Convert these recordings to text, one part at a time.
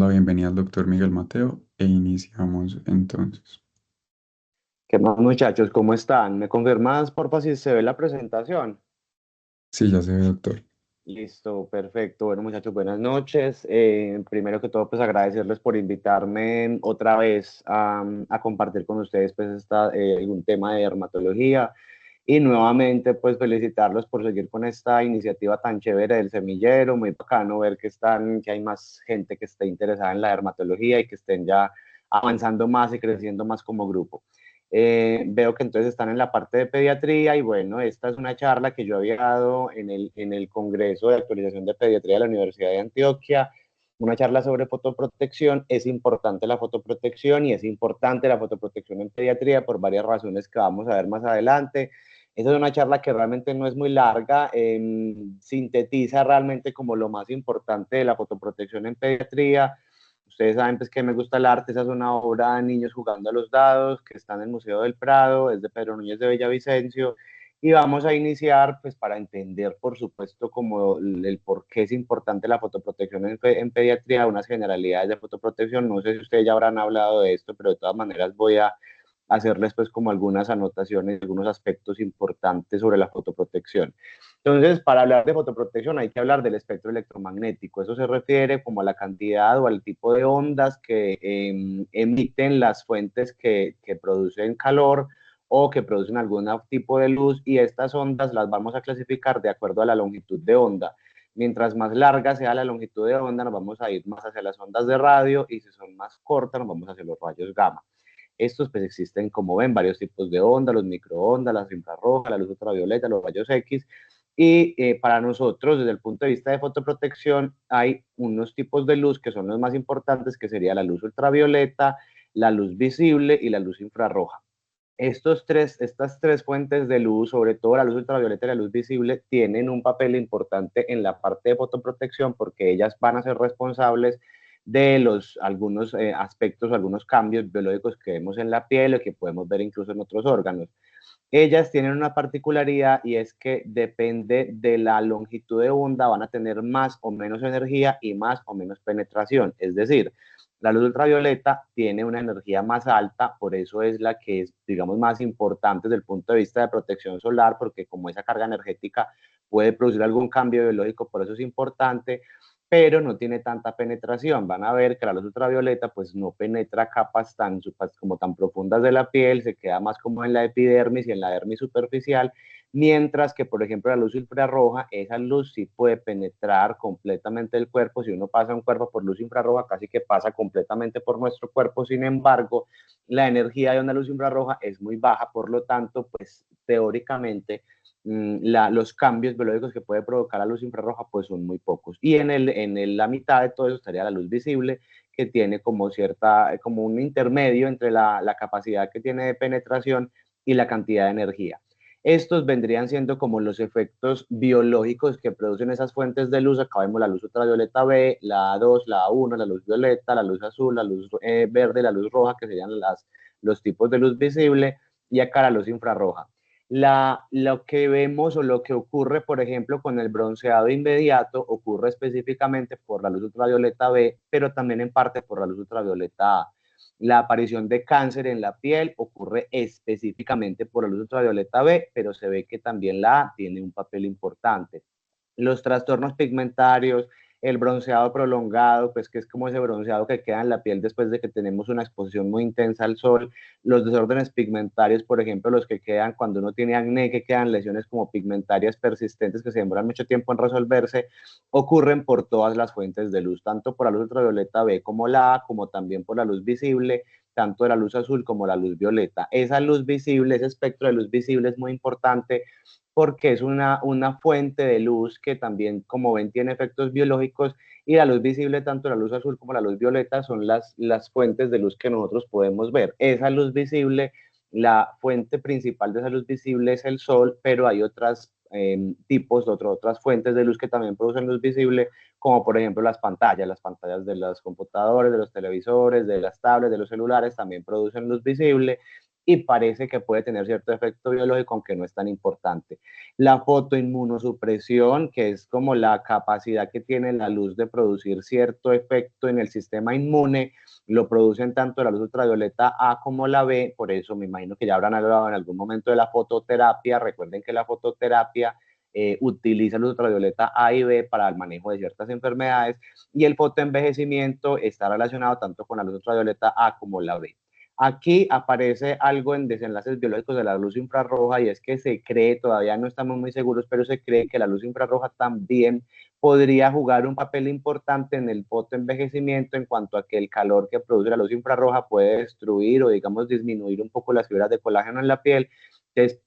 la bienvenida al doctor Miguel Mateo e iniciamos entonces. ¿Qué más, muchachos? ¿Cómo están? ¿Me confirmas, porfa, si se ve la presentación? Sí, ya se ve, doctor. Listo, perfecto. Bueno, muchachos, buenas noches. Primero que todo, pues agradecerles por invitarme otra vez a compartir con ustedes pues un tema de dermatología y nuevamente pues felicitarlos por seguir con esta iniciativa tan chévere del semillero. Muy bacano ver que hay más gente que esté interesada en la dermatología y que estén ya avanzando más y creciendo más como grupo. Veo que entonces están en la parte de pediatría y bueno, esta es una charla que yo había dado en el Congreso de Actualización de Pediatría de la Universidad de Antioquia, una charla sobre fotoprotección. Es importante la fotoprotección y es importante la fotoprotección en pediatría por varias razones que vamos a ver más adelante. Esta es una charla que realmente no es muy larga, sintetiza realmente como lo más importante de la fotoprotección en pediatría. Ustedes saben pues que me gusta el arte. Esa es una obra de niños jugando a los dados que está en el Museo del Prado, es de Pedro Núñez de Villavicencio, y vamos a iniciar pues para entender por supuesto como el por qué es importante la fotoprotección en pediatría, unas generalidades de fotoprotección. No sé si ustedes ya habrán hablado de esto, pero de todas maneras voy a hacerles pues como algunas anotaciones, algunos aspectos importantes sobre la fotoprotección. Entonces, para hablar de fotoprotección hay que hablar del espectro electromagnético. Eso se refiere como a la cantidad o al tipo de ondas que emiten las fuentes que producen calor o que producen algún tipo de luz, y estas ondas las vamos a clasificar de acuerdo a la longitud de onda. Mientras más larga sea la longitud de onda, nos vamos a ir más hacia las ondas de radio, y si son más cortas, nos vamos hacia los rayos gamma. Estos pues existen, como ven, varios tipos de onda: los microondas, las infrarrojas, la luz ultravioleta, los rayos X. Y para nosotros, desde el punto de vista de fotoprotección, hay unos tipos de luz que son los más importantes, que sería la luz ultravioleta, la luz visible y la luz infrarroja. Estas tres fuentes de luz, sobre todo la luz ultravioleta y la luz visible, tienen un papel importante en la parte de fotoprotección, porque ellas van a ser responsables de algunos aspectos o algunos cambios biológicos que vemos en la piel o que podemos ver incluso en otros órganos. Ellas tienen una particularidad, y es que depende de la longitud de onda van a tener más o menos energía y más o menos penetración. Es decir, la luz ultravioleta tiene una energía más alta, por eso es la que es, digamos, más importante desde el punto de vista de protección solar, porque como esa carga energética puede producir algún cambio biológico, por eso es importante, pero no tiene tanta penetración. Van a ver que la luz ultravioleta pues no penetra capas como tan profundas de la piel, se queda más como en la epidermis y en la dermis superficial, mientras que, por ejemplo, la luz infrarroja, esa luz sí puede penetrar completamente el cuerpo. Si uno pasa un cuerpo por luz infrarroja, casi que pasa completamente por nuestro cuerpo. Sin embargo, la energía de una luz infrarroja es muy baja, por lo tanto, pues teóricamente los cambios biológicos que puede provocar la luz infrarroja pues son muy pocos. Y la mitad de todo eso estaría la luz visible, que tiene como un intermedio entre la capacidad que tiene de penetración y la cantidad de energía. Estos vendrían siendo como los efectos biológicos que producen esas fuentes de luz. Acá vemos la luz ultravioleta B, la A2, la A1, la luz violeta, la luz azul, la luz verde, la luz roja, que serían los tipos de luz visible, y acá la luz infrarroja. Lo que vemos o lo que ocurre, por ejemplo, con el bronceado inmediato, ocurre específicamente por la luz ultravioleta B, pero también en parte por la luz ultravioleta A. La aparición de cáncer en la piel ocurre específicamente por la luz ultravioleta B, pero se ve que también la A tiene un papel importante. Los trastornos pigmentarios, el bronceado prolongado, pues que es como ese bronceado que queda en la piel después de que tenemos una exposición muy intensa al sol. Los desórdenes pigmentarios, por ejemplo, los que quedan cuando uno tiene acné, que quedan lesiones como pigmentarias persistentes que se demoran mucho tiempo en resolverse, ocurren por todas las fuentes de luz, tanto por la luz ultravioleta B como la A, como también por la luz visible, tanto de la luz azul como la luz violeta. Esa luz visible, ese espectro de luz visible es muy importante, porque es una fuente de luz que también, como ven, tiene efectos biológicos, y la luz visible, tanto la luz azul como la luz violeta, son las fuentes de luz que nosotros podemos ver. Esa luz visible, la fuente principal de esa luz visible es el sol, pero hay otras otras fuentes de luz que también producen luz visible, como por ejemplo las pantallas de los computadores, de los televisores, de las tablets, de los celulares, también producen luz visible. y parece que puede tener cierto efecto biológico, aunque no es tan importante. La fotoinmunosupresión, que es como la capacidad que tiene la luz de producir cierto efecto en el sistema inmune, lo producen tanto la luz ultravioleta A como la B, por eso me imagino que ya habrán hablado en algún momento de la fototerapia. Recuerden que la fototerapia utiliza luz ultravioleta A y B para el manejo de ciertas enfermedades, y el fotoenvejecimiento está relacionado tanto con la luz ultravioleta A como la B. Aquí aparece algo en desenlaces biológicos de la luz infrarroja, y es que se cree, todavía no estamos muy seguros, pero se cree que la luz infrarroja también podría jugar un papel importante en el fotoenvejecimiento, en cuanto a que el calor que produce la luz infrarroja puede destruir o, digamos, disminuir un poco las fibras de colágeno en la piel. Entonces,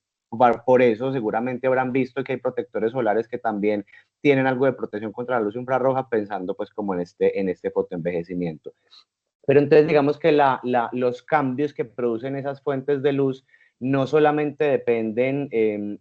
por eso seguramente habrán visto que hay protectores solares que también tienen algo de protección contra la luz infrarroja, pensando pues como en este fotoenvejecimiento. Pero entonces digamos que los cambios que producen esas fuentes de luz no solamente dependen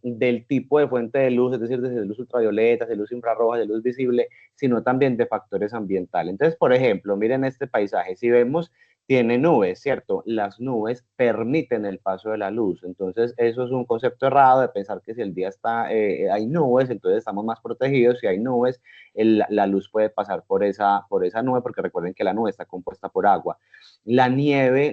del tipo de fuente de luz, es decir, de luz ultravioleta, de luz infrarroja, de luz visible, sino también de factores ambientales. Entonces, por ejemplo, miren este paisaje, si vemos, tiene nubes, ¿cierto? Las nubes permiten el paso de la luz. Entonces, eso es un concepto errado de pensar que si el día hay nubes, entonces estamos más protegidos. Si hay nubes, la luz puede pasar por esa nube, porque recuerden que la nube está compuesta por agua. La nieve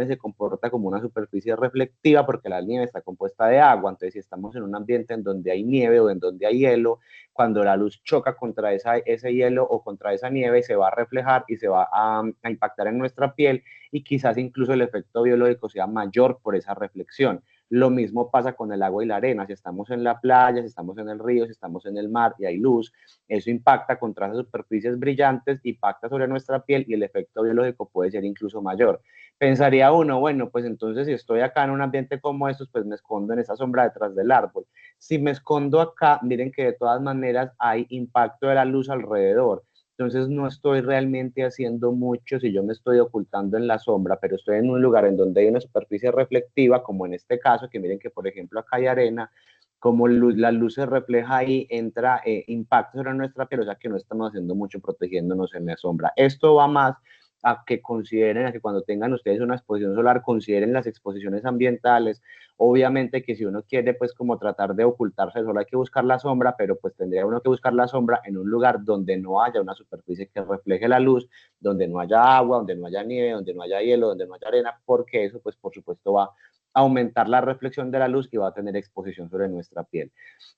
se comporta como una superficie reflectiva, porque la nieve está compuesta de agua. Entonces, si estamos en un ambiente en donde hay nieve o en donde hay hielo, cuando la luz choca contra ese hielo o contra esa nieve, se va a reflejar y se va a impactar en nuestra piel, y quizás incluso el efecto biológico sea mayor por esa reflexión. Lo mismo pasa con el agua y la arena. Si estamos en la playa, si estamos en el río, si estamos en el mar y hay luz, eso impacta contra esas superficies brillantes, impacta sobre nuestra piel, y el efecto biológico puede ser incluso mayor. Pensaría uno, bueno, pues entonces si estoy acá en un ambiente como estos, pues me escondo en esa sombra detrás del árbol. Si me escondo acá, miren que de todas maneras hay impacto de la luz alrededor. Entonces no estoy realmente haciendo mucho si yo me estoy ocultando en la sombra, pero estoy en un lugar en donde hay una superficie reflectiva, como en este caso, que miren que por ejemplo acá hay arena. Como la luz se refleja ahí, entra, impacta sobre nuestra piel, o sea que no estamos haciendo mucho protegiéndonos en la sombra. Esto va más a que consideren, a que cuando tengan ustedes una exposición solar, consideren las exposiciones ambientales. Obviamente que si uno quiere pues como tratar de ocultarse del sol, hay que buscar la sombra, pero pues tendría uno que buscar la sombra en un lugar donde no haya una superficie que refleje la luz, donde no haya agua, donde no haya nieve, donde no haya hielo, donde no haya arena, porque eso pues por supuesto va aumentar la reflexión de la luz y va a tener exposición sobre nuestra piel.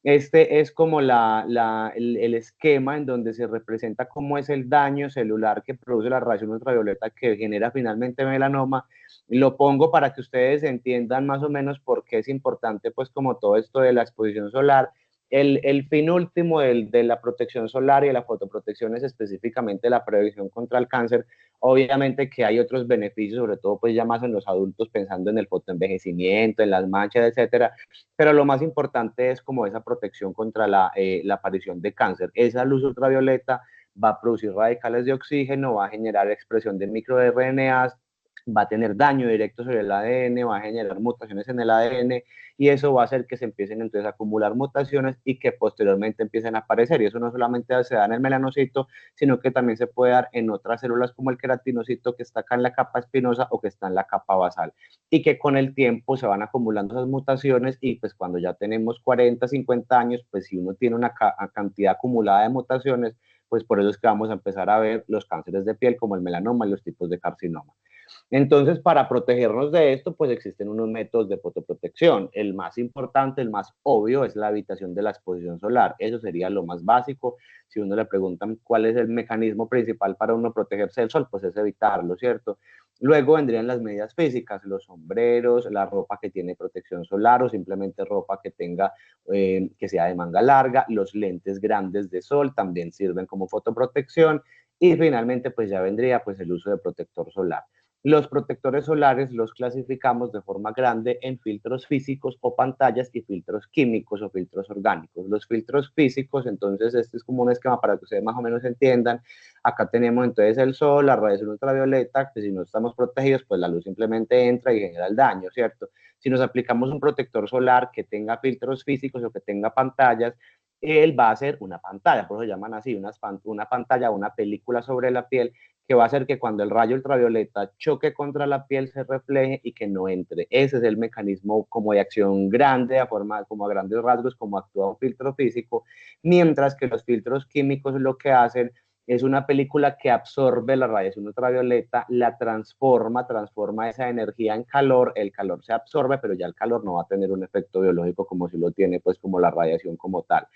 Este es como el esquema en donde se representa cómo es el daño celular que produce la radiación ultravioleta que genera finalmente melanoma. Lo pongo para que ustedes entiendan más o menos por qué es importante, pues como todo esto de la exposición solar. El fin último de la protección solar y de la fotoprotección es específicamente la prevención contra el cáncer. Obviamente que hay otros beneficios, sobre todo pues ya más en los adultos, pensando en el fotoenvejecimiento, en las manchas, etcétera, pero lo más importante es como esa protección contra la aparición de cáncer. Esa luz ultravioleta va a producir radicales de oxígeno, va a generar expresión de microRNAs, va a tener daño directo sobre el ADN, va a generar mutaciones en el ADN, y eso va a hacer que se empiecen entonces a acumular mutaciones y que posteriormente empiecen a aparecer. Y eso no solamente se da en el melanocito, sino que también se puede dar en otras células como el queratinocito, que está acá en la capa espinosa o que está en la capa basal, y que con el tiempo se van acumulando esas mutaciones, y pues cuando ya tenemos 40, 50 años, pues si uno tiene una cantidad acumulada de mutaciones, pues por eso es que vamos a empezar a ver los cánceres de piel como el melanoma y los tipos de carcinoma. Entonces, para protegernos de esto, pues existen unos métodos de fotoprotección. El más importante, el más obvio, es la evitación de la exposición solar. Eso sería lo más básico. Si uno le preguntan cuál es el mecanismo principal para uno protegerse del sol, pues es evitarlo, ¿cierto? Luego vendrían las medidas físicas, los sombreros, la ropa que tiene protección solar o simplemente ropa que tenga, que sea de manga larga. Los lentes grandes de sol también sirven como fotoprotección. Y finalmente, pues ya vendría pues el uso de protector solar. Los protectores solares los clasificamos de forma grande en filtros físicos o pantallas, y filtros químicos o filtros orgánicos. Los filtros físicos, entonces este es como un esquema para que ustedes más o menos entiendan. Acá tenemos entonces el sol, la radiación ultravioleta, que si no estamos protegidos, pues la luz simplemente entra y genera el daño, ¿cierto? Si nos aplicamos un protector solar que tenga filtros físicos o que tenga pantallas, él va a hacer una pantalla, por eso llaman así, una pantalla, una película sobre la piel, que va a hacer que cuando el rayo ultravioleta choque contra la piel se refleje y que no entre. Ese es el mecanismo como de acción grande, a forma, como a grandes rasgos, como actúa un filtro físico, mientras que los filtros químicos lo que hacen es una película que absorbe la radiación ultravioleta, la transforma esa energía en calor, el calor se absorbe, pero ya el calor no va a tener un efecto biológico como si lo tiene, pues como la radiación como tal.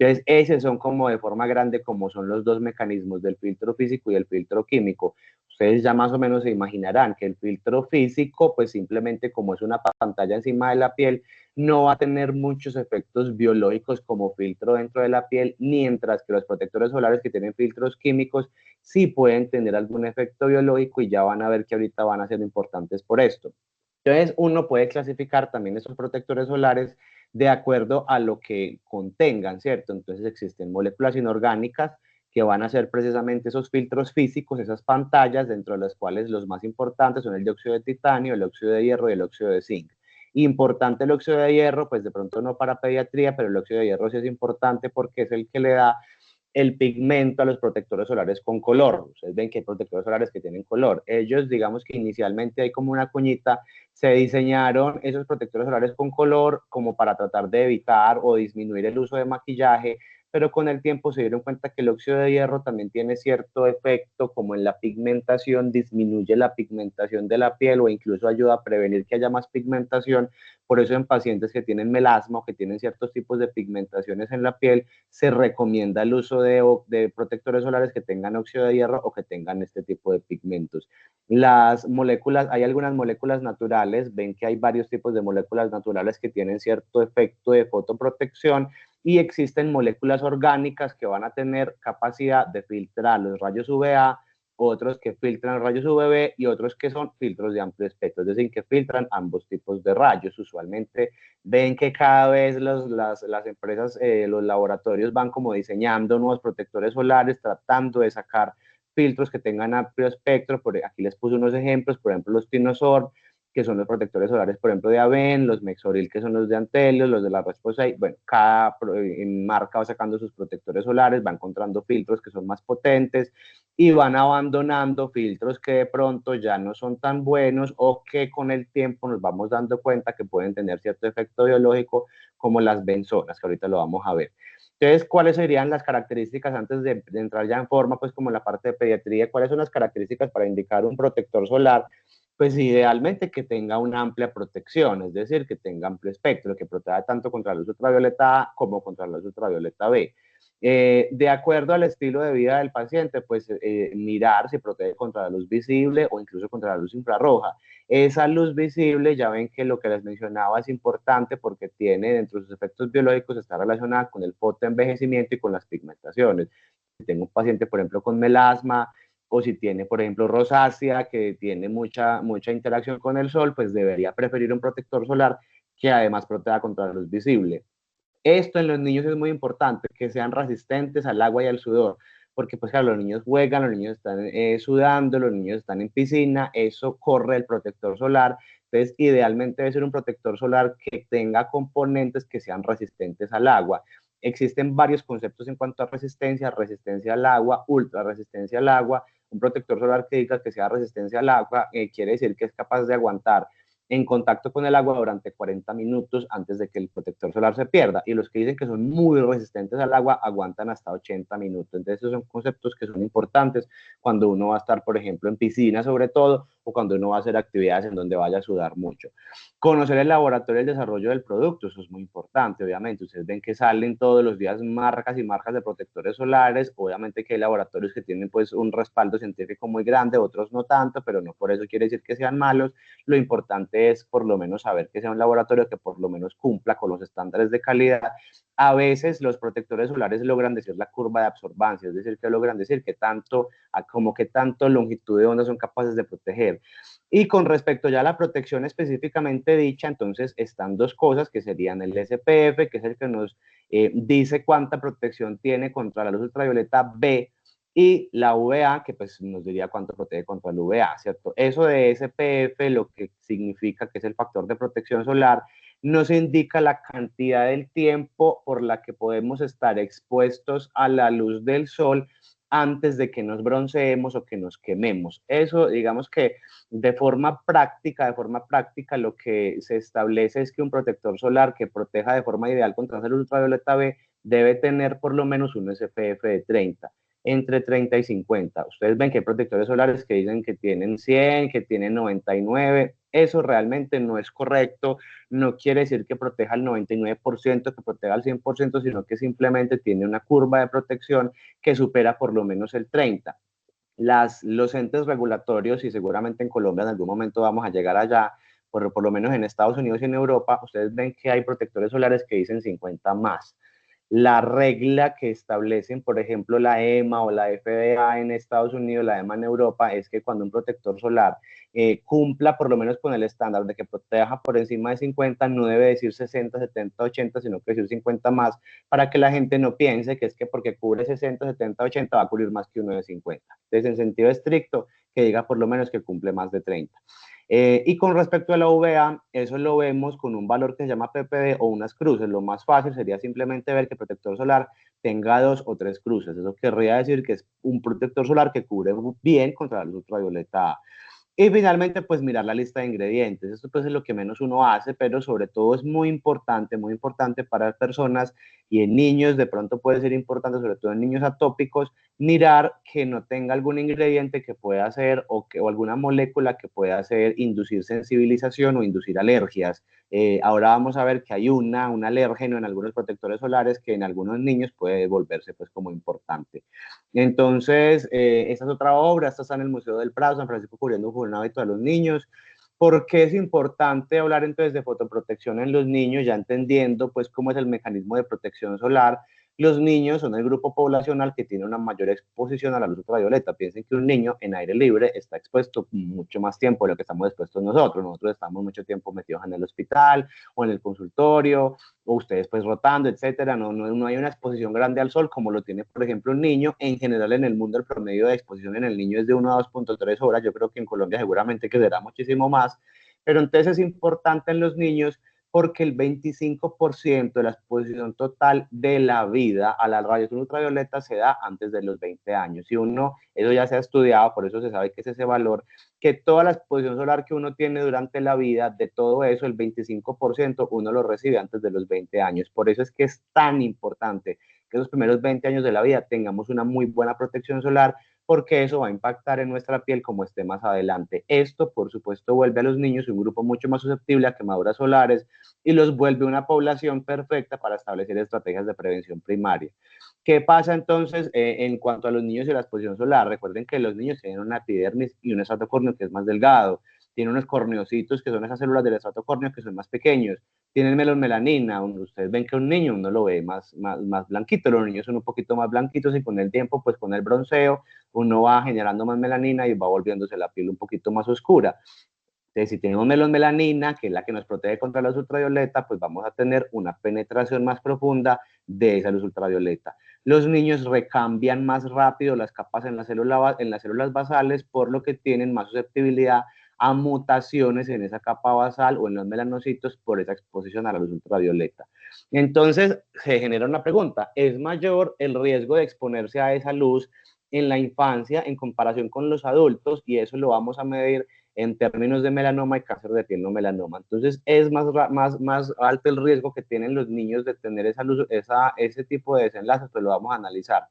Entonces, esos son como de forma grande como son los dos mecanismos del filtro físico y el filtro químico. Ustedes ya más o menos se imaginarán que el filtro físico, pues simplemente como es una pantalla encima de la piel, no va a tener muchos efectos biológicos como filtro dentro de la piel, mientras que los protectores solares que tienen filtros químicos sí pueden tener algún efecto biológico y ya van a ver que ahorita van a ser importantes por esto. Entonces, uno puede clasificar también esos protectores solares de acuerdo a lo que contengan, ¿cierto? Entonces existen moléculas inorgánicas que van a ser precisamente esos filtros físicos, esas pantallas, dentro de las cuales los más importantes son el dióxido de titanio, el óxido de hierro y el óxido de zinc. Importante el óxido de hierro, pues de pronto no para pediatría, pero el óxido de hierro sí es importante porque es el que le da el pigmento a los protectores solares con color. Ustedes ven que hay protectores solares que tienen color. Ellos, digamos que inicialmente hay como una cuñita, se diseñaron esos protectores solares con color como para tratar de evitar o disminuir el uso de maquillaje, pero con el tiempo se dieron cuenta que el óxido de hierro también tiene cierto efecto como en la pigmentación, disminuye la pigmentación de la piel o incluso ayuda a prevenir que haya más pigmentación. Por eso en pacientes que tienen melasma o que tienen ciertos tipos de pigmentaciones en la piel, se recomienda el uso de protectores solares que tengan óxido de hierro o que tengan este tipo de pigmentos. Las moléculas, hay algunas moléculas naturales, ven que hay varios tipos de moléculas naturales que tienen cierto efecto de fotoprotección y existen moléculas orgánicas que van a tener capacidad de filtrar los rayos UVA, otros que filtran rayos UVB y otros que son filtros de amplio espectro, es decir, que filtran ambos tipos de rayos. Usualmente ven que cada vez las empresas, los laboratorios van como diseñando nuevos protectores solares, tratando de sacar filtros que tengan amplio espectro. Aquí les puse unos ejemplos, por ejemplo, los Tinosorb, que son los protectores solares, por ejemplo, de Aven, los Mexoril, que son los de Antelios, los de la Resposay. Bueno, cada marca va sacando sus protectores solares, va encontrando filtros que son más potentes y van abandonando filtros que de pronto ya no son tan buenos o que con el tiempo nos vamos dando cuenta que pueden tener cierto efecto biológico, como las benzonas, que ahorita lo vamos a ver. Entonces, ¿cuáles serían las características antes de entrar ya en forma, pues como la parte de pediatría? ¿Cuáles son las características para indicar un protector solar? Pues idealmente que tenga una amplia protección, es decir, que tenga amplio espectro, que proteja tanto contra la luz ultravioleta A como contra la luz ultravioleta B. De acuerdo al estilo de vida del paciente, pues mirar si protege contra la luz visible o incluso contra la luz infrarroja. Esa luz visible, ya ven que lo que les mencionaba es importante porque tiene dentro de sus efectos biológicos, está relacionada con el fotoenvejecimiento y con las pigmentaciones. Si tengo un paciente, por ejemplo, con melasma, o si tiene, por ejemplo, rosácea, que tiene mucha interacción con el sol, pues debería preferir un protector solar que además proteja contra la luz visible. Esto en los niños es muy importante, que sean resistentes al agua y al sudor, porque pues claro, los niños juegan, los niños están sudando, los niños están en piscina, eso corre el protector solar. Entonces, idealmente debe ser un protector solar que tenga componentes que sean resistentes al agua. Existen varios conceptos en cuanto a resistencia, resistencia al agua, ultra resistencia al agua. Un protector solar que diga que sea resistencia al agua quiere decir que es capaz de aguantar en contacto con el agua durante 40 minutos antes de que el protector solar se pierda. Y los que dicen que son muy resistentes al agua aguantan hasta 80 minutos. Entonces, esos son conceptos que son importantes cuando uno va a estar, por ejemplo, en piscina sobre todo, o cuando uno va a hacer actividades en donde vaya a sudar mucho. Conocer el laboratorio y el desarrollo del producto, eso es muy importante, obviamente. Ustedes ven que salen todos los días marcas y marcas de protectores solares. Obviamente que hay laboratorios que tienen pues un respaldo científico muy grande, otros no tanto, pero no por eso quiere decir que sean malos. Lo importante es por lo menos saber que sea un laboratorio que por lo menos cumpla con los estándares de calidad. A veces los protectores solares logran decir la curva de absorbancia, es decir, que logran decir que tanto, como que tanto longitud de onda son capaces de proteger. Y con respecto ya a la protección específicamente dicha, entonces están dos cosas que serían el SPF, que es el que nos dice cuánta protección tiene contra la luz ultravioleta B, y la UVA, que pues nos diría cuánto protege contra el UVA, ¿cierto? Eso de SPF lo que significa que es el factor de protección solar, no se indica la cantidad del tiempo por la que podemos estar expuestos a la luz del sol antes de que nos bronceemos o que nos quememos. Eso, digamos que de forma práctica, lo que se establece es que un protector solar que proteja de forma ideal contra la luz ultravioleta B debe tener por lo menos un SPF de 30, entre 30 y 50. Ustedes ven que hay protectores solares que dicen que tienen 100, que tienen 99. Eso realmente no es correcto. No quiere decir que proteja al 99%, que proteja al 100%, sino que simplemente tiene una curva de protección que supera por lo menos el 30. Los entes regulatorios, y seguramente en Colombia en algún momento vamos a llegar allá, por lo menos en Estados Unidos y en Europa, ustedes ven que hay protectores solares que dicen 50 más. La regla que establecen, por ejemplo, la EMA o la FDA en Estados Unidos, la EMA en Europa, es que cuando un protector solar cumpla por lo menos con el estándar de que proteja por encima de 50, no debe decir 60, 70, 80, sino que decir 50 más, para que la gente no piense que es que porque cubre 60, 70, 80 va a cubrir más que uno de 50. Entonces, en sentido estricto, que diga por lo menos que cumple más de 30. Y con respecto a la UVA, eso lo vemos con un valor que se llama PPD o unas cruces. Lo más fácil sería simplemente ver que el protector solar tenga 2 o 3 cruces. Eso querría decir que es un protector solar que cubre bien contra la luz ultravioleta A. Y finalmente, pues mirar la lista de ingredientes. Esto pues es lo que menos uno hace, pero sobre todo es muy importante para personas y en niños, de pronto puede ser importante, sobre todo en niños atópicos, mirar que no tenga algún ingrediente que pueda hacer o alguna molécula que pueda hacer inducir sensibilización o inducir alergias. Ahora vamos a ver que hay un alérgeno en algunos protectores solares que en algunos niños puede volverse pues como importante. Entonces, esta es otra obra, esta está en el Museo del Prado, San Francisco cubriendo un juvenil hábito de los niños. ¿Por qué es importante hablar entonces de fotoprotección en los niños? Ya entendiendo pues cómo es el mecanismo de protección solar. Los niños son el grupo poblacional que tiene una mayor exposición a la luz ultravioleta. Piensen que un niño en aire libre está expuesto mucho más tiempo de lo que estamos expuestos nosotros. Nosotros estamos mucho tiempo metidos en el hospital o en el consultorio, o ustedes pues rotando, etcétera. No hay una exposición grande al sol como lo tiene, por ejemplo, un niño. En general, en el mundo, el promedio de exposición en el niño es de 1 a 2.3 horas. Yo creo que en Colombia seguramente que será muchísimo más. Pero entonces es importante en los niños porque el 25% de la exposición total de la vida a la radiación ultravioleta se da antes de los 20 años. Y eso ya se ha estudiado, por eso se sabe que es ese valor, que toda la exposición solar que uno tiene durante la vida, de todo eso, el 25% uno lo recibe antes de los 20 años. Por eso es que es tan importante que los primeros 20 años de la vida tengamos una muy buena protección solar, porque eso va a impactar en nuestra piel como esté más adelante. Esto, por supuesto, vuelve a los niños un grupo mucho más susceptible a quemaduras solares y los vuelve una población perfecta para establecer estrategias de prevención primaria. ¿Qué pasa entonces en cuanto a los niños y la exposición solar? Recuerden que los niños tienen una epidermis y un estrato córneo que es más delgado, tienen unos corneocitos que son esas células del estrato córneo que son más pequeños, tienen melanina. Ustedes ven que un niño uno lo ve más blanquito, los niños son un poquito más blanquitos y con el tiempo, pues con el bronceo, uno va generando más melanina y va volviéndose la piel un poquito más oscura. Entonces, si tenemos melanina, que es la que nos protege contra la luz ultravioleta, pues vamos a tener una penetración más profunda de esa luz ultravioleta. Los niños recambian más rápido las capas en en las células basales, por lo que tienen más susceptibilidad a mutaciones en esa capa basal o en los melanocitos por esa exposición a la luz ultravioleta. Entonces, se genera una pregunta, ¿es mayor el riesgo de exponerse a esa luz en la infancia en comparación con los adultos? Y eso lo vamos a medir en términos de melanoma y cáncer de piel no melanoma. Entonces, es más alto el riesgo que tienen los niños de tener ese tipo de desenlaces, pues lo vamos a analizar.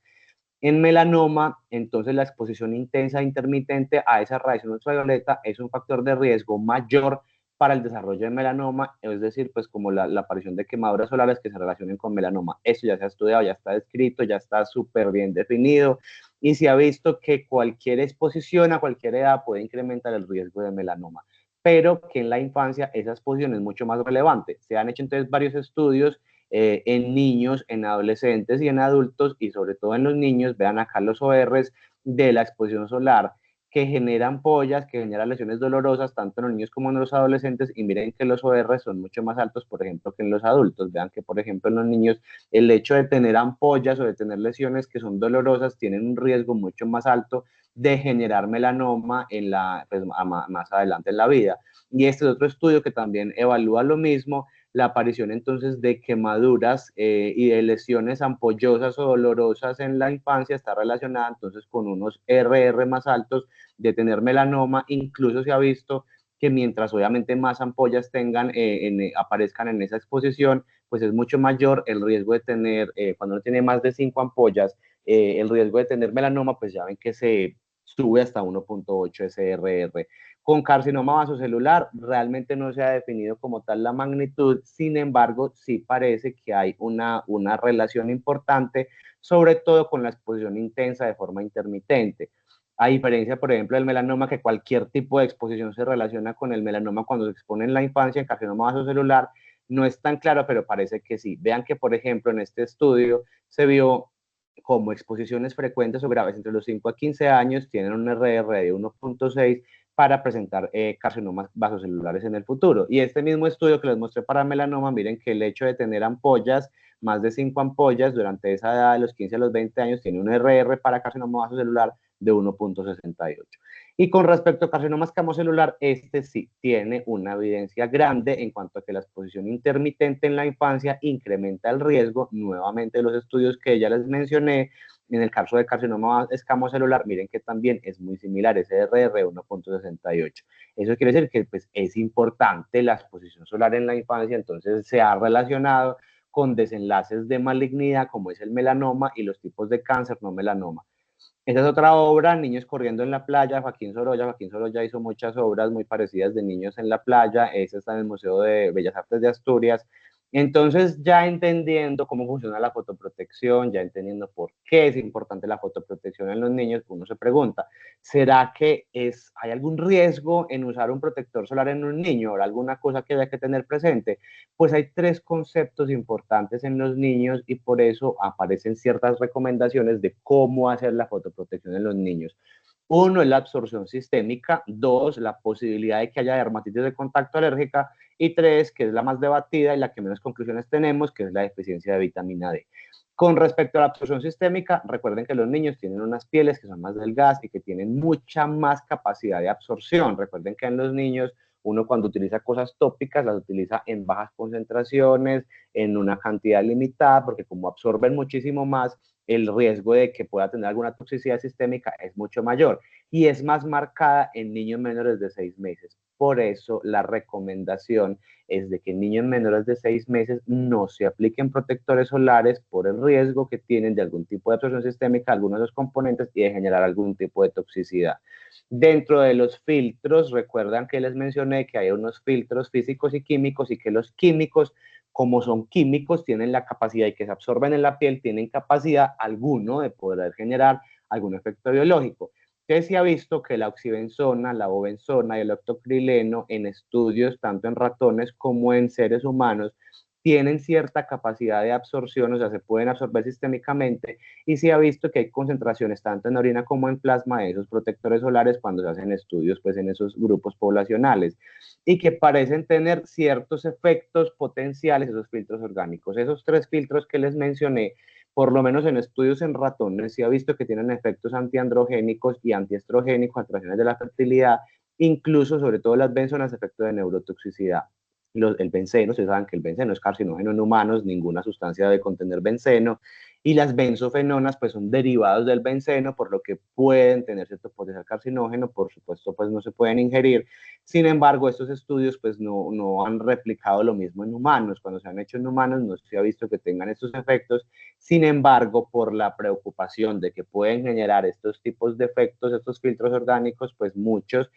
En melanoma, entonces la exposición intensa e intermitente a esa radiación ultravioleta es un factor de riesgo mayor para el desarrollo de melanoma, es decir, pues como la aparición de quemaduras solares que se relacionen con melanoma. Eso ya se ha estudiado, ya está descrito, ya está súper bien definido y se ha visto que cualquier exposición a cualquier edad puede incrementar el riesgo de melanoma, pero que en la infancia esa exposición es mucho más relevante. Se han hecho entonces varios estudios en niños, en adolescentes y en adultos, y sobre todo en los niños. Vean acá los ORs de la exposición solar que generan ampollas, que generan lesiones dolorosas, tanto en los niños como en los adolescentes, y miren que los OR son mucho más altos, por ejemplo, que en los adultos. Vean que, por ejemplo, en los niños, el hecho de tener ampollas o de tener lesiones que son dolorosas tienen un riesgo mucho más alto de generar melanoma pues, más adelante en la vida. Y este es otro estudio que también evalúa lo mismo, la aparición entonces de quemaduras y de lesiones ampollosas o dolorosas en la infancia está relacionada entonces con unos RR más altos de tener melanoma. Incluso se ha visto que mientras obviamente más ampollas tengan, aparezcan en esa exposición, pues es mucho mayor el riesgo de tener, cuando uno tiene más de 5 ampollas, el riesgo de tener melanoma, pues ya ven que se sube hasta 1.8 SRR. Con carcinoma vasocelular realmente no se ha definido como tal la magnitud, sin embargo, sí parece que hay una relación importante, sobre todo con la exposición intensa de forma intermitente. A diferencia, por ejemplo, del melanoma, que cualquier tipo de exposición se relaciona con el melanoma cuando se expone en la infancia, el carcinoma vasocelular no es tan claro, pero parece que sí. Vean que, por ejemplo, en este estudio se vio como exposiciones frecuentes o graves entre los 5 a 15 años tienen un RR de 1.6 para presentar carcinomas vasocelulares en el futuro. Y este mismo estudio que les mostré para melanoma, miren que el hecho de tener ampollas, más de 5 ampollas durante esa edad de los 15 a los 20 años, tiene un RR para carcinoma vasocelular de 1.68. Y con respecto a carcinoma escamocelular, este sí tiene una evidencia grande en cuanto a que la exposición intermitente en la infancia incrementa el riesgo. Nuevamente, los estudios que ya les mencioné, en el caso de carcinoma escamocelular, miren que también es muy similar, ese RR 1.68. Eso quiere decir que pues, es importante la exposición solar en la infancia, entonces se ha relacionado con desenlaces de malignidad como es el melanoma y los tipos de cáncer no melanoma. Esa es otra obra, Niños corriendo en la playa, Joaquín Sorolla. Joaquín Sorolla hizo muchas obras muy parecidas de niños en la playa. Esa está en el Museo de Bellas Artes de Asturias. Entonces, ya entendiendo cómo funciona la fotoprotección, ya entendiendo por qué es importante la fotoprotección en los niños, uno se pregunta, ¿será que hay algún riesgo en usar un protector solar en un niño? ¿O alguna cosa que haya que tener presente? Pues hay tres conceptos importantes en los niños y por eso aparecen ciertas recomendaciones de cómo hacer la fotoprotección en los niños. Uno es la absorción sistémica, dos, la posibilidad de que haya dermatitis de contacto alérgica y tres, que es la más debatida y la que menos conclusiones tenemos, que es la deficiencia de vitamina D. Con respecto a la absorción sistémica, recuerden que los niños tienen unas pieles que son más delgadas y que tienen mucha más capacidad de absorción. Recuerden que en los niños uno cuando utiliza cosas tópicas las utiliza en bajas concentraciones, en una cantidad limitada, porque como absorben muchísimo más, el riesgo de que pueda tener alguna toxicidad sistémica es mucho mayor y es más marcada en niños menores de 6 meses. Por eso la recomendación es de que en niños menores de 6 meses no se apliquen protectores solares por el riesgo que tienen de algún tipo de absorción sistémica, algunos de los componentes y de generar algún tipo de toxicidad. Dentro de los filtros, recuerdan que les mencioné que hay unos filtros físicos y químicos y que los químicos, como son químicos, tienen la capacidad y que se absorben en la piel, tienen capacidad alguno de poder generar algún efecto biológico. Que se ha visto que la oxibenzona, la bobenzona y el octocrileno en estudios tanto en ratones como en seres humanos tienen cierta capacidad de absorción, o sea, se pueden absorber sistémicamente y se ha visto que hay concentraciones tanto en orina como en plasma de esos protectores solares cuando se hacen estudios pues en esos grupos poblacionales y que parecen tener ciertos efectos potenciales esos filtros orgánicos. Esos tres filtros que les mencioné, por lo menos en estudios en ratones, se ha visto que tienen efectos antiandrogénicos y antiestrogénicos, alteraciones de la fertilidad, incluso sobre todo las benzonas, efecto de neurotoxicidad. El benceno, ustedes saben que el benceno es carcinógeno en humanos, ninguna sustancia debe contener benceno, y las benzofenonas pues son derivados del benceno, por lo que pueden tener cierto potencial carcinógeno, por supuesto pues no se pueden ingerir. Sin embargo, estos estudios pues no han replicado lo mismo en humanos. Cuando se han hecho en humanos no se ha visto que tengan estos efectos. Sin embargo, por la preocupación de que pueden generar estos tipos de efectos, estos filtros orgánicos, pues muchos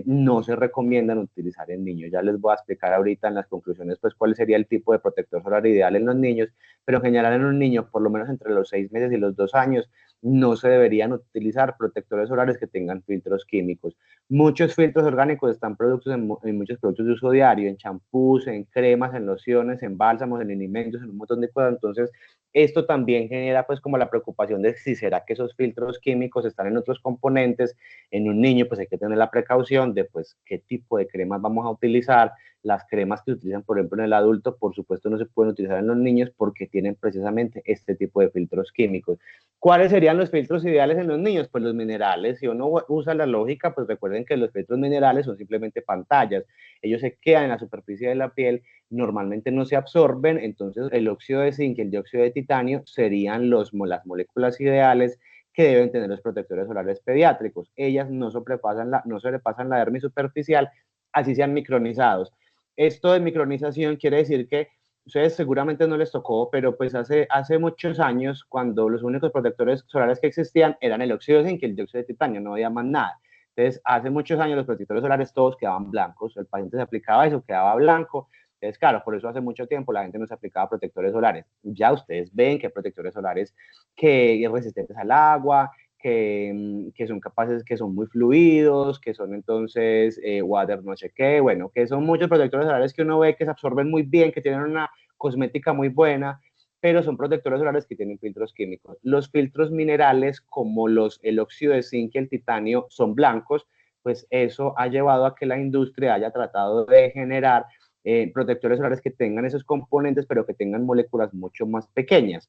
no se recomiendan utilizar en niños. Ya les voy a explicar ahorita en las conclusiones pues cuál sería el tipo de protector solar ideal en los niños, pero en general en un niño, por lo menos entre los 6 meses y los 2 años, no se deberían utilizar protectores solares que tengan filtros químicos. Muchos filtros orgánicos están productos en muchos productos de uso diario, en champús, en cremas, en lociones, en bálsamos, en alimentos, en un montón de cosas. Entonces, esto también genera pues como la preocupación de si será que esos filtros químicos están en otros componentes. En un niño pues hay que tener la precaución de pues qué tipo de cremas vamos a utilizar, Las cremas que se utilizan, por ejemplo, en el adulto, por supuesto, no se pueden utilizar en los niños porque tienen precisamente este tipo de filtros químicos. ¿Cuáles serían los filtros ideales en los niños? Pues los minerales. Si uno usa la lógica, pues recuerden que los filtros minerales son simplemente pantallas. Ellos se quedan en la superficie de la piel, normalmente no se absorben, entonces el óxido de zinc y el dióxido de titanio serían las moléculas ideales que deben tener los protectores solares pediátricos. Ellas no sobrepasan la dermis superficial, así sean micronizados. Esto de micronización quiere decir que ustedes seguramente no les tocó, pero pues hace muchos años, cuando los únicos protectores solares que existían eran el óxido de zinc y el dióxido de titanio, no había más nada. Entonces, hace muchos años los protectores solares todos quedaban blancos, el paciente se aplicaba eso, quedaba blanco. Entonces, claro, por eso hace mucho tiempo la gente no se aplicaba protectores solares. Ya ustedes ven que hay protectores solares que son resistentes al agua, que son capaces, que son muy fluidos, que son entonces water no sé qué, bueno, que son muchos protectores solares que uno ve que se absorben muy bien, que tienen una cosmética muy buena, pero son protectores solares que tienen filtros químicos. Los filtros minerales, como el óxido de zinc y el titanio, son blancos, pues eso ha llevado a que la industria haya tratado de generar protectores solares que tengan esos componentes, pero que tengan moléculas mucho más pequeñas.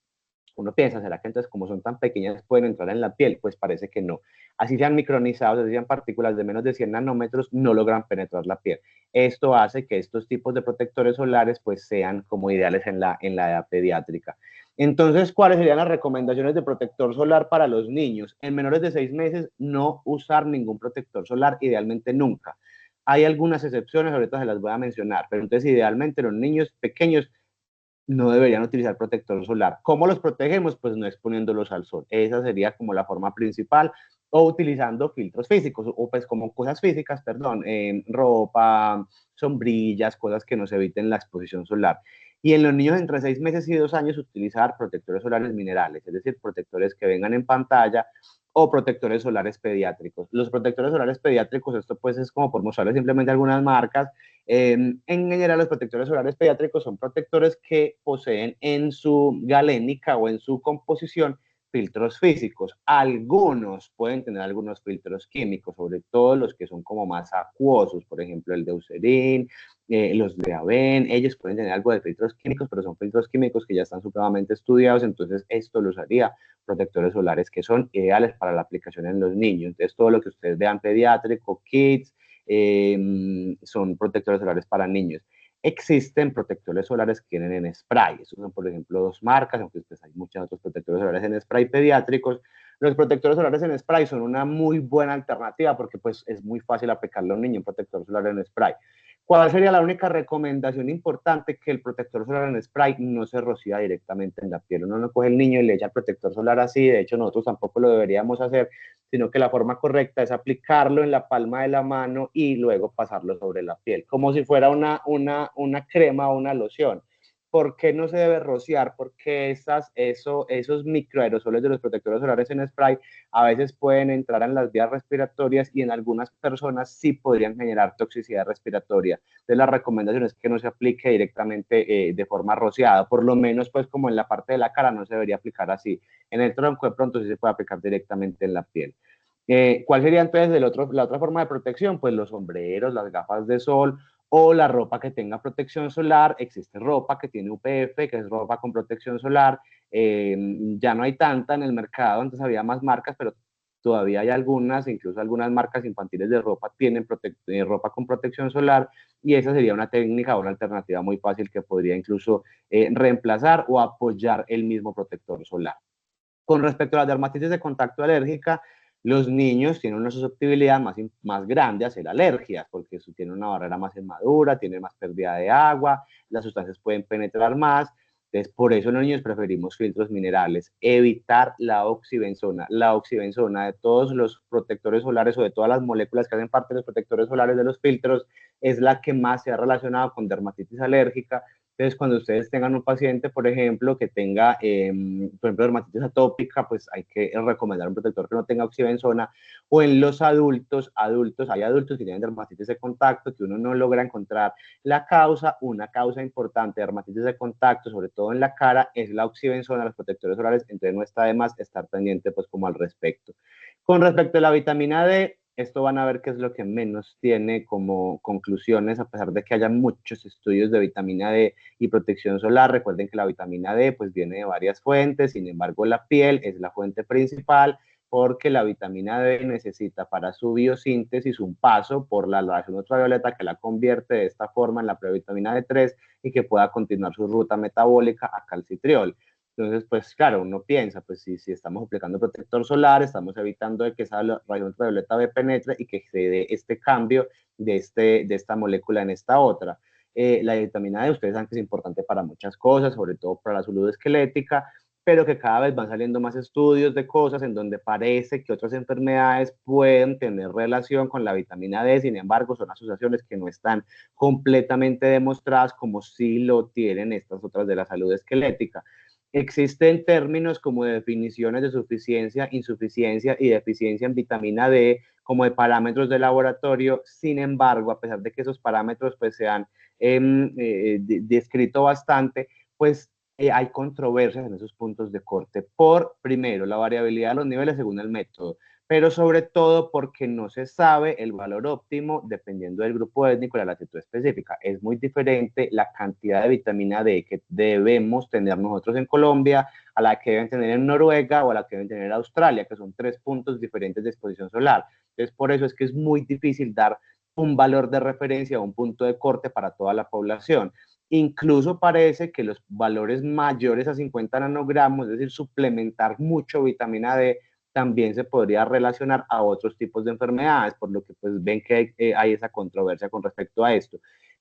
Uno piensa, ¿será que entonces como son tan pequeñas pueden entrar en la piel? Pues parece que no. Así sean micronizados, así sean partículas de menos de 100 nanómetros, no logran penetrar la piel. Esto hace que estos tipos de protectores solares pues sean como ideales en la edad pediátrica. Entonces, ¿cuáles serían las recomendaciones de protector solar para los niños? En menores de 6 meses, no usar ningún protector solar, idealmente nunca. Hay algunas excepciones, ahorita se las voy a mencionar, pero entonces idealmente los niños pequeños no deberían utilizar protector solar. ¿Cómo los protegemos? Pues no exponiéndolos al sol. Esa sería como la forma principal, o utilizando filtros físicos, o pues como cosas físicas, perdón, ropa, sombrillas, cosas que nos eviten la exposición solar. Y en los niños entre 6 meses y 2 años utilizar protectores solares minerales, es decir, protectores que vengan en pantalla o protectores solares pediátricos. Los protectores solares pediátricos, esto pues es como por mostrarles simplemente algunas marcas. En general, los protectores solares pediátricos son protectores que poseen en su galénica o en su composición filtros físicos. Algunos pueden tener algunos filtros químicos, sobre todo los que son como más acuosos, por ejemplo el de Eucerin, los de Aven, ellos pueden tener algo de filtros químicos, pero son filtros químicos que ya están supremamente estudiados, entonces esto los haría protectores solares que son ideales para la aplicación en los niños. Entonces todo lo que ustedes vean pediátrico, kids, son protectores solares para niños. Existen protectores solares que vienen en spray. Estos son, por ejemplo, dos marcas, aunque pues, hay muchos otros protectores solares en spray pediátricos. Los protectores solares en spray son una muy buena alternativa porque pues, es muy fácil aplicarle a un niño un protector solar en spray. ¿Cuál sería la única recomendación importante? Que el protector solar en spray no se rocía directamente en la piel. Uno no coge el niño y le echa el protector solar así, de hecho nosotros tampoco lo deberíamos hacer, sino que la forma correcta es aplicarlo en la palma de la mano y luego pasarlo sobre la piel, como si fuera una crema o una loción. ¿Por qué no se debe rociar? Porque esos microaerosoles de los protectores solares en spray a veces pueden entrar en las vías respiratorias y en algunas personas sí podrían generar toxicidad respiratoria. Entonces la recomendación es que no se aplique directamente de forma rociada, por lo menos pues como en la parte de la cara no se debería aplicar así. En el tronco de pronto sí se puede aplicar directamente en la piel. ¿Cuál sería entonces la otra forma de protección? Pues los sombreros, las gafas de sol o la ropa que tenga protección solar. Existe ropa que tiene UPF, que es ropa con protección solar. Ya no hay tanta en el mercado, antes había más marcas, pero todavía hay algunas, incluso algunas marcas infantiles de ropa tienen ropa con protección solar y esa sería una técnica o una alternativa muy fácil que podría incluso reemplazar o apoyar el mismo protector solar. Con respecto a la dermatitis de contacto alérgica, los niños tienen una susceptibilidad más grande a ser alergias, porque tienen una barrera más inmadura, tienen más pérdida de agua, las sustancias pueden penetrar más. Entonces, por eso los niños preferimos filtros minerales. Evitar la oxibenzona. La oxibenzona de todos los protectores solares o de todas las moléculas que hacen parte de los protectores solares de los filtros es la que más se ha relacionado con dermatitis alérgica. Entonces, cuando ustedes tengan un paciente, por ejemplo, que tenga, por ejemplo, dermatitis atópica, pues hay que recomendar un protector que no tenga oxibenzona. O en los hay adultos que tienen dermatitis de contacto, que uno no logra encontrar la causa. Una causa importante de dermatitis de contacto, sobre todo en la cara, es la oxibenzona, los protectores solares, entonces no está de más estar pendiente pues como al respecto. Con respecto a la vitamina D, esto van a ver que es lo que menos tiene como conclusiones, a pesar de que haya muchos estudios de vitamina D y protección solar. Recuerden que la vitamina D pues viene de varias fuentes, sin embargo la piel es la fuente principal porque la vitamina D necesita para su biosíntesis un paso por la radiación ultravioleta que la convierte de esta forma en la previtamina D3 y que pueda continuar su ruta metabólica a calcitriol. Entonces, pues claro, uno piensa, pues si estamos aplicando protector solar, estamos evitando de que esa radiación ultravioleta B penetre y que se dé este cambio de esta molécula en esta otra. La vitamina D, ustedes saben que es importante para muchas cosas, sobre todo para la salud esquelética, pero que cada vez van saliendo más estudios de cosas en donde parece que otras enfermedades pueden tener relación con la vitamina D, sin embargo, son asociaciones que no están completamente demostradas como si lo tienen estas otras de la salud esquelética. Existen términos como definiciones de suficiencia, insuficiencia y deficiencia en vitamina D como de parámetros de laboratorio. Sin embargo, a pesar de que esos parámetros pues se han descrito bastante, pues hay controversias en esos puntos de corte por, primero, la variabilidad de los niveles según el método, pero sobre todo porque no se sabe el valor óptimo dependiendo del grupo étnico y la latitud específica. Es muy diferente la cantidad de vitamina D que debemos tener nosotros en Colombia a la que deben tener en Noruega o a la que deben tener en Australia, que son 3 puntos diferentes de exposición solar. Entonces, por eso es que es muy difícil dar un valor de referencia o un punto de corte para toda la población. Incluso parece que los valores mayores a 50 nanogramos, es decir, suplementar mucho vitamina D, también se podría relacionar a otros tipos de enfermedades, por lo que pues ven que hay esa controversia con respecto a esto.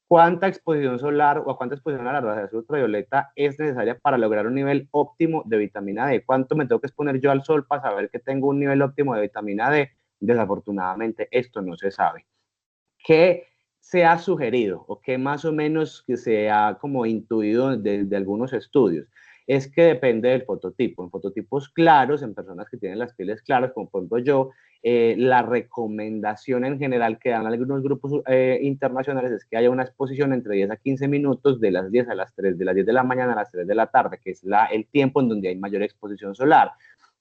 ¿Cuánta exposición solar o cuánta exposición a la radiación ultravioleta es necesaria para lograr un nivel óptimo de vitamina D? ¿Cuánto me tengo que exponer yo al sol para saber que tengo un nivel óptimo de vitamina D? Desafortunadamente, esto no se sabe. ¿Qué se ha sugerido o qué más o menos que se ha como intuido de algunos estudios? Es que depende del fototipo. En fototipos claros, en personas que tienen las pieles claras, como por ejemplo yo, la recomendación en general que dan algunos grupos internacionales es que haya una exposición entre 10 a 15 minutos de las 10 a las 3, de las 10 de la mañana a las 3 de la tarde, que es el tiempo en donde hay mayor exposición solar.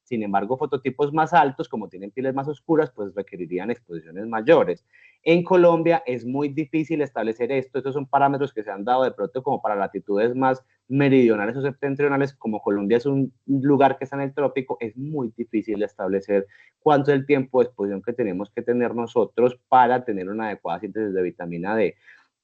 Sin embargo, fototipos más altos, como tienen pieles más oscuras, pues requerirían exposiciones mayores. En Colombia es muy difícil establecer esto. Estos son parámetros que se han dado de pronto como para latitudes más meridionales o septentrionales. Como Colombia es un lugar que está en el trópico, es muy difícil establecer cuánto es el tiempo de exposición que tenemos que tener nosotros para tener una adecuada síntesis de vitamina D.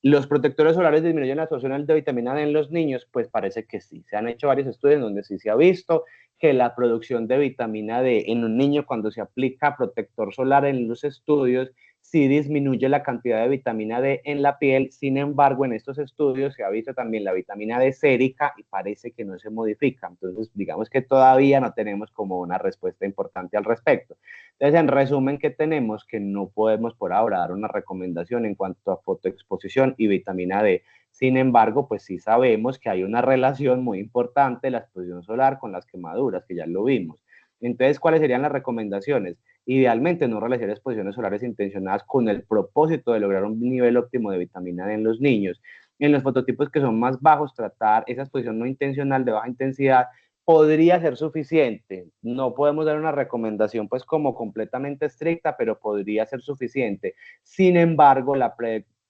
¿Los protectores solares disminuyen la absorción de vitamina D en los niños? Pues parece que sí. Se han hecho varios estudios donde sí se ha visto que la producción de vitamina D en un niño cuando se aplica protector solar en los estudios sí disminuye la cantidad de vitamina D en la piel. Sin embargo, en estos estudios se ha visto también la vitamina D sérica y parece que no se modifica. Entonces, digamos que todavía no tenemos como una respuesta importante al respecto. Entonces, en resumen, ¿qué tenemos? Que no podemos por ahora dar una recomendación en cuanto a fotoexposición y vitamina D. Sin embargo, pues sí sabemos que hay una relación muy importante de la exposición solar con las quemaduras, que ya lo vimos. Entonces, ¿cuáles serían las recomendaciones? Idealmente, no realizar exposiciones solares intencionadas con el propósito de lograr un nivel óptimo de vitamina D en los niños. En los fototipos que son más bajos, tratar esa exposición no intencional de baja intensidad podría ser suficiente. No podemos dar una recomendación pues como completamente estricta, pero podría ser suficiente. Sin embargo, la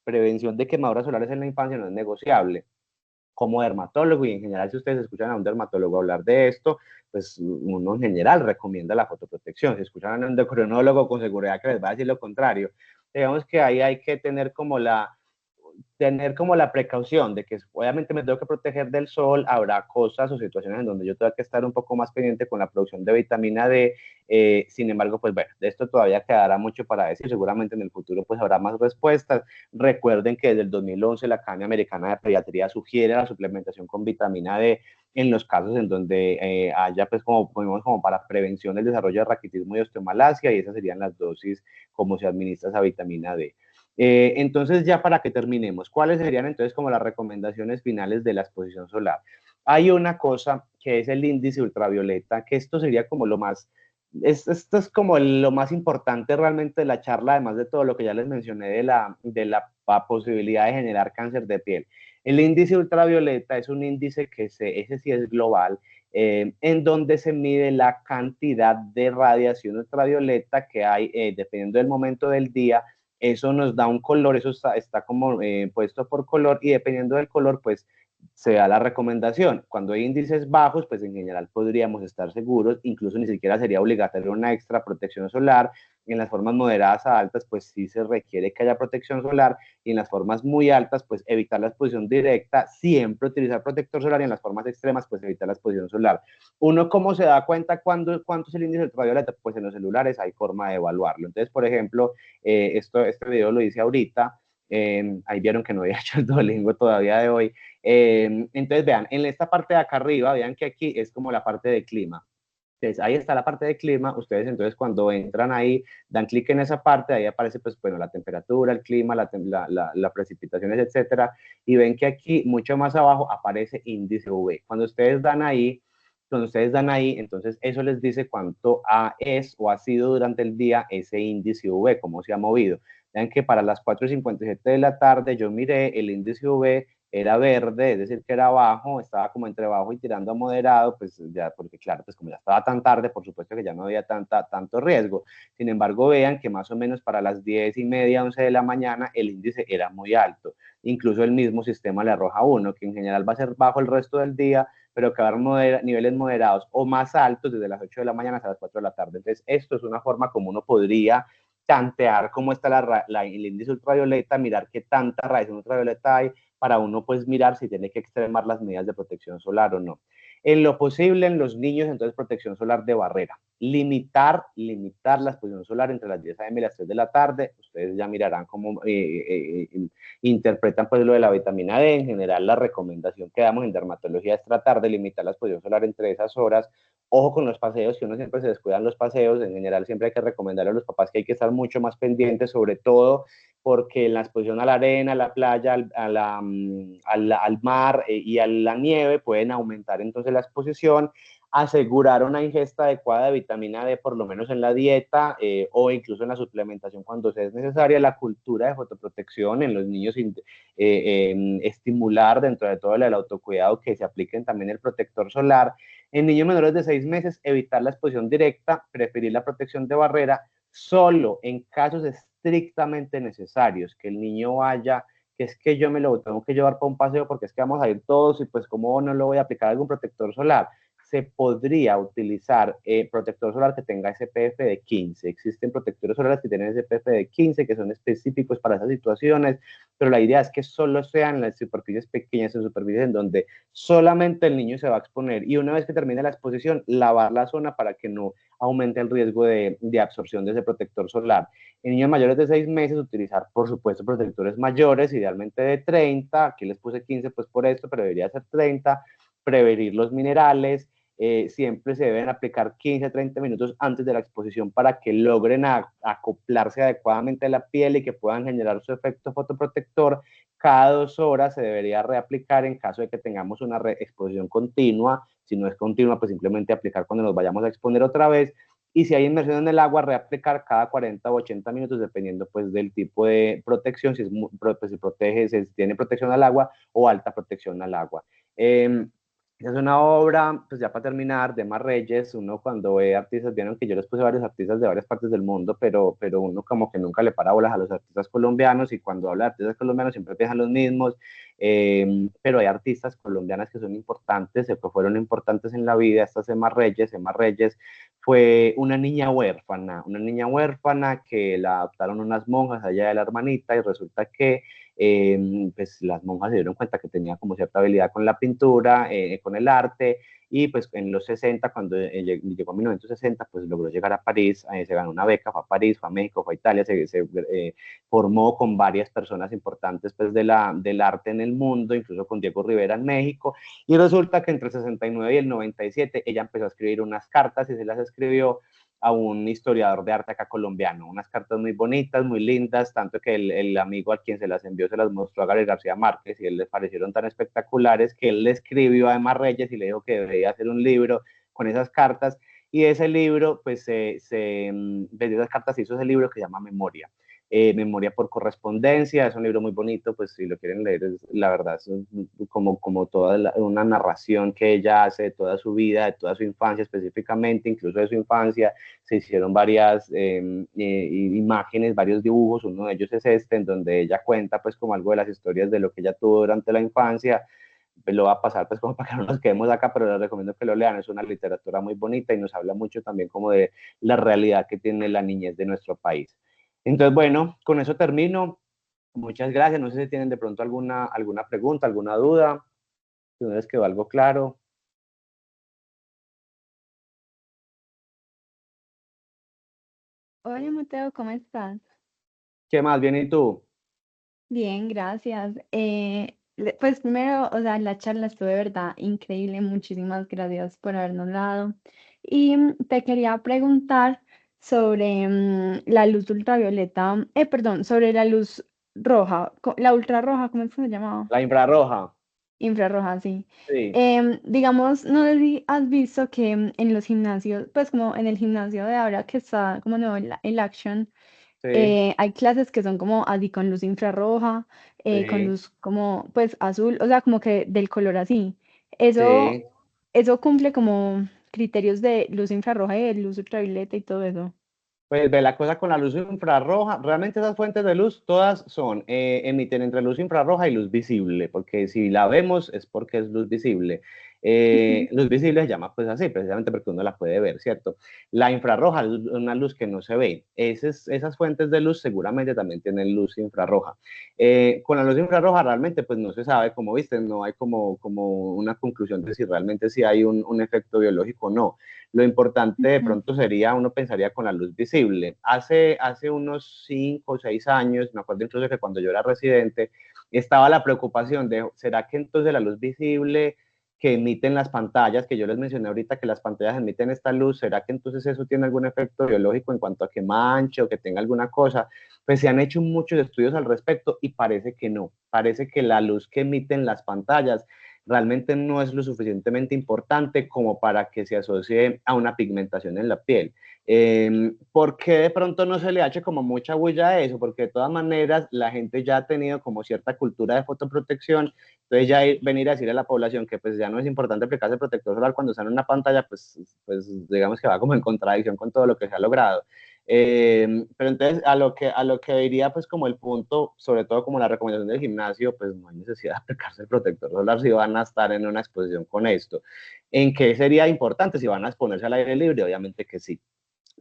prevención de quemaduras solares en la infancia no es negociable. Como dermatólogo y en general si ustedes escuchan a un dermatólogo hablar de esto, pues uno en general recomienda la fotoprotección. Si escuchan a un endocrinólogo con seguridad que les va a decir lo contrario. Digamos que ahí hay que tener como la precaución de que obviamente me tengo que proteger del sol, habrá cosas o situaciones en donde yo tengo que estar un poco más pendiente con la producción de vitamina D, sin embargo, pues bueno, de esto todavía quedará mucho para decir, seguramente en el futuro pues habrá más respuestas. Recuerden que desde el 2011 la Academia Americana de Pediatría sugiere la suplementación con vitamina D en los casos en donde haya pues como para prevención del desarrollo de raquitismo y osteomalacia, y esas serían las dosis como se administra esa vitamina D. Entonces, ya para que terminemos, ¿cuáles serían entonces como las recomendaciones finales de la exposición solar? Hay una cosa que es el índice ultravioleta, que esto sería como lo más, esto es como lo más importante realmente de la charla, además de todo lo que ya les mencioné de la posibilidad de generar cáncer de piel. El índice ultravioleta es un índice que ese sí es global, en donde se mide la cantidad de radiación ultravioleta que hay dependiendo del momento del día. Eso nos da un color, eso está como puesto por color, y dependiendo del color, pues se da la recomendación. Cuando hay índices bajos, pues en general podríamos estar seguros, incluso ni siquiera sería obligatorio una extra protección solar. En las formas moderadas a altas, pues sí se requiere que haya protección solar, y en las formas muy altas, pues evitar la exposición directa, siempre utilizar protector solar, y en las formas extremas, pues evitar la exposición solar. ¿Uno cómo se da cuenta cuánto es el índice ultravioleta? Pues en los celulares hay forma de evaluarlo. Entonces, por ejemplo, este video lo hice ahorita, ahí vieron que no había hecho el Duolingo todavía de hoy. Entonces, vean, en esta parte de acá arriba, vean que aquí es como la parte de clima. Entonces, ahí está la parte de clima. Ustedes entonces cuando entran ahí, dan clic en esa parte, ahí aparece pues bueno, la temperatura, el clima, la precipitaciones, etcétera, y ven que aquí mucho más abajo aparece índice UV. Cuando ustedes dan ahí, entonces eso les dice cuánto es o ha sido durante el día ese índice UV, cómo se ha movido. Vean que para las 4:57 de la tarde yo miré el índice UV, era verde, es decir, que era bajo, estaba como entre bajo y tirando a moderado, pues ya, porque claro, pues como ya estaba tan tarde, por supuesto que ya no había tanto riesgo. Sin embargo, vean que más o menos para las 10:30, 11 de la mañana, el índice era muy alto. Incluso el mismo sistema le arroja uno, que en general va a ser bajo el resto del día, pero que va a haber niveles moderados o más altos desde las 8 de la mañana hasta las 4 de la tarde. Entonces, esto es una forma como uno podría tantear cómo está el índice ultravioleta, mirar qué tanta radiación ultravioleta hay, para uno pues mirar si tiene que extremar las medidas de protección solar o no. En lo posible en los niños, entonces protección solar de barrera. Limitar la exposición solar entre las 10 a.m. y las 3 de la tarde. Ustedes ya mirarán cómo interpretan pues lo de la vitamina D. En general la recomendación que damos en dermatología es tratar de limitar la exposición solar entre esas horas. Ojo con los paseos, que uno siempre se descuidan los paseos. En general siempre hay que recomendarle a los papás que hay que estar mucho más pendientes, sobre todo porque la exposición a la arena, a la playa, al mar y a la nieve pueden aumentar entonces la exposición. Asegurar una ingesta adecuada de vitamina D, por lo menos en la dieta o incluso en la suplementación cuando sea necesaria. La cultura de fotoprotección en los niños, estimular dentro de todo el autocuidado que se apliquen también el protector solar. En niños menores de 6 meses, evitar la exposición directa, preferir la protección de barrera solo en casos estrictamente necesarios, que el niño vaya, que es que yo me lo tengo que llevar para un paseo porque es que vamos a ir todos y pues cómo no lo voy a aplicar algún protector solar. Se podría utilizar protector solar que tenga SPF de 15. Existen protectores solares que tienen SPF de 15 que son específicos para esas situaciones, pero la idea es que solo sean las superficies pequeñas, en superficies en donde solamente el niño se va a exponer, y una vez que termine la exposición, lavar la zona para que no aumente el riesgo de absorción de ese protector solar. En niños mayores de 6 meses, utilizar, por supuesto, protectores mayores, idealmente de 30, aquí les puse 15 pues por esto, pero debería ser 30, prevenir los minerales, siempre se deben aplicar 15 a 30 minutos antes de la exposición para que logren acoplarse adecuadamente a la piel y que puedan generar su efecto fotoprotector. Cada 2 horas se debería reaplicar en caso de que tengamos una exposición continua. Si no es continua, pues simplemente aplicar cuando nos vayamos a exponer otra vez. Y si hay inmersión en el agua, reaplicar cada 40 o 80 minutos, dependiendo pues del tipo de protección, si, pues, si protege, si tiene protección al agua o alta protección al agua. Es una obra, pues ya para terminar, de Mar Reyes. Uno cuando ve artistas, vieron que yo les puse varios artistas de varias partes del mundo, pero uno como que nunca le para bolas a los artistas colombianos, y cuando habla de artistas colombianos siempre piensan los mismos, pero hay artistas colombianas que son importantes, que fueron importantes en la vida. Esta es Emma Reyes. Emma Reyes fue una niña huérfana que la adoptaron unas monjas allá de la hermanita, y resulta que pues las monjas se dieron cuenta que tenía como cierta habilidad con la pintura, con el arte, y pues en los 60, cuando llegó a 1960, pues logró llegar a París, se ganó una beca, fue a París, fue a México, fue a Italia, se formó con varias personas importantes pues del arte en el mundo, incluso con Diego Rivera en México, y resulta que entre el 69 y el 97 ella empezó a escribir unas cartas, y se las escribió a un historiador de arte acá colombiano, unas cartas muy bonitas, muy lindas, tanto que el amigo a quien se las envió se las mostró a Gabriel García Márquez, y a él les parecieron tan espectaculares que él le escribió a Emma Reyes y le dijo que debería hacer un libro con esas cartas, y ese libro, pues, de esas cartas se hizo ese libro que se llama Memoria. Memoria por correspondencia, es un libro muy bonito, pues si lo quieren leer, la verdad, es como toda una narración que ella hace de toda su vida, de toda su infancia específicamente, incluso de su infancia, se hicieron varias imágenes, varios dibujos, uno de ellos es este, en donde ella cuenta pues como algo de las historias de lo que ella tuvo durante la infancia. Pues lo va a pasar pues como para que no nos quedemos acá, pero les recomiendo que lo lean, es una literatura muy bonita y nos habla mucho también como de la realidad que tiene la niñez de nuestro país. Entonces, bueno, con eso termino. Muchas gracias. No sé si tienen de pronto alguna pregunta, alguna duda, si no les quedó algo claro. Hola Mateo, ¿cómo estás? ¿Qué más? Bien, ¿y tú? Bien, gracias. Pues primero, o sea, la charla estuvo de verdad increíble. Muchísimas gracias por habernos dado. Y te quería preguntar sobre la luz ultravioleta, perdón, sobre la luz roja, la ultrarroja, ¿cómo es que se llamaba? La infrarroja. Infrarroja, sí. Sí, Digamos, no sé si has visto que en los gimnasios, pues como en el gimnasio de ahora que está como nuevo el Action. sí, Hay clases que son como así con luz infrarroja, con sí, luz como pues azul, o sea, como que del color así. Eso, sí. eso cumple como criterios de luz infrarroja y de luz ultravioleta y todo eso. Pues ve la cosa con la luz infrarroja, realmente esas fuentes de luz todas emiten entre luz infrarroja y luz visible, porque si la vemos es porque es luz visible. Luz visible se llama pues así, precisamente porque uno la puede ver, ¿cierto? La infrarroja es una luz que no se ve. Esas fuentes de luz seguramente también tienen luz infrarroja. Con la luz infrarroja realmente pues no se sabe, como viste, no hay como una conclusión de si realmente sí hay un efecto biológico o no. Lo importante de Ujú. pronto sería, uno pensaría con la luz visible. Hace unos 5 o 6 años, me acuerdo incluso que cuando yo era residente, estaba la preocupación de, ¿será que entonces la luz visible que emiten las pantallas, que yo les mencioné ahorita que las pantallas emiten esta luz, ¿será que entonces eso tiene algún efecto biológico en cuanto a que manche o que tenga alguna cosa? Pues se han hecho muchos estudios al respecto y parece que no, parece que la luz que emiten las pantallas realmente no es lo suficientemente importante como para que se asocie a una pigmentación en la piel. ¿Por qué de pronto no se le hace como mucha bulla a eso? Porque de todas maneras la gente ya ha tenido como cierta cultura de fotoprotección, entonces ya venir a decir a la población que pues ya no es importante aplicarse protector solar cuando están en una pantalla, pues digamos que va como en contradicción con todo lo que se ha logrado. Pero entonces a lo que diría pues como el punto, sobre todo como la recomendación del gimnasio, pues no hay necesidad de aplicarse el protector solar si van a estar en una exposición con esto. ¿En qué sería importante? Si van a exponerse al aire libre, obviamente que sí.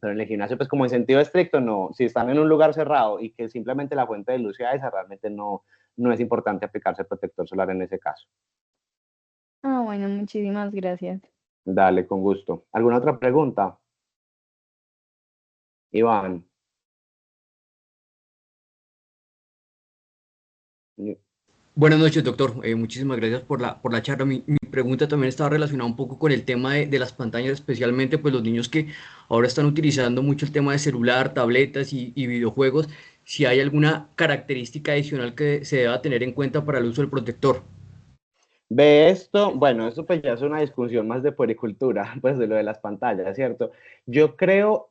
Pero en el gimnasio, pues como en sentido estricto, no. Si están en un lugar cerrado y que simplemente la fuente de luz sea esa, realmente no es importante aplicarse el protector solar en ese caso. Ah, bueno, muchísimas gracias. Dale, con gusto. ¿Alguna otra pregunta, Iván? Buenas noches, doctor. Muchísimas gracias por la charla. Mi pregunta también estaba relacionada un poco con el tema de las pantallas, especialmente pues los niños que ahora están utilizando mucho el tema de celular, tabletas y videojuegos. Si hay alguna característica adicional que se deba tener en cuenta para el uso del protector. Ve esto, bueno, esto pues ya es una discusión más de puericultura, pues de lo de las pantallas, ¿cierto? Yo creo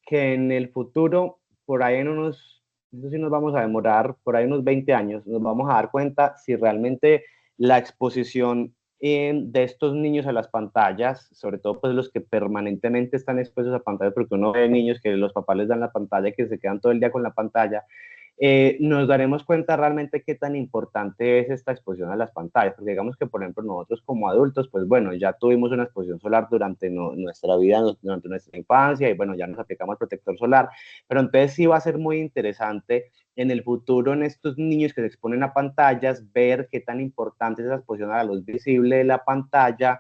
que en el futuro, por ahí eso sí nos vamos a demorar, por ahí unos 20 años, nos vamos a dar cuenta si realmente la exposición de estos niños a las pantallas, sobre todo pues los que permanentemente están expuestos a pantallas, porque uno ve niños que los papás les dan la pantalla y que se quedan todo el día con la pantalla, nos daremos cuenta realmente qué tan importante es esta exposición a las pantallas, porque digamos que, por ejemplo, nosotros como adultos, pues bueno, ya tuvimos una exposición solar durante nuestra vida, durante nuestra infancia, y bueno, ya nos aplicamos el protector solar, pero entonces sí va a ser muy interesante en el futuro en estos niños que se exponen a pantallas, ver qué tan importante es esa exposición a la luz visible de la pantalla,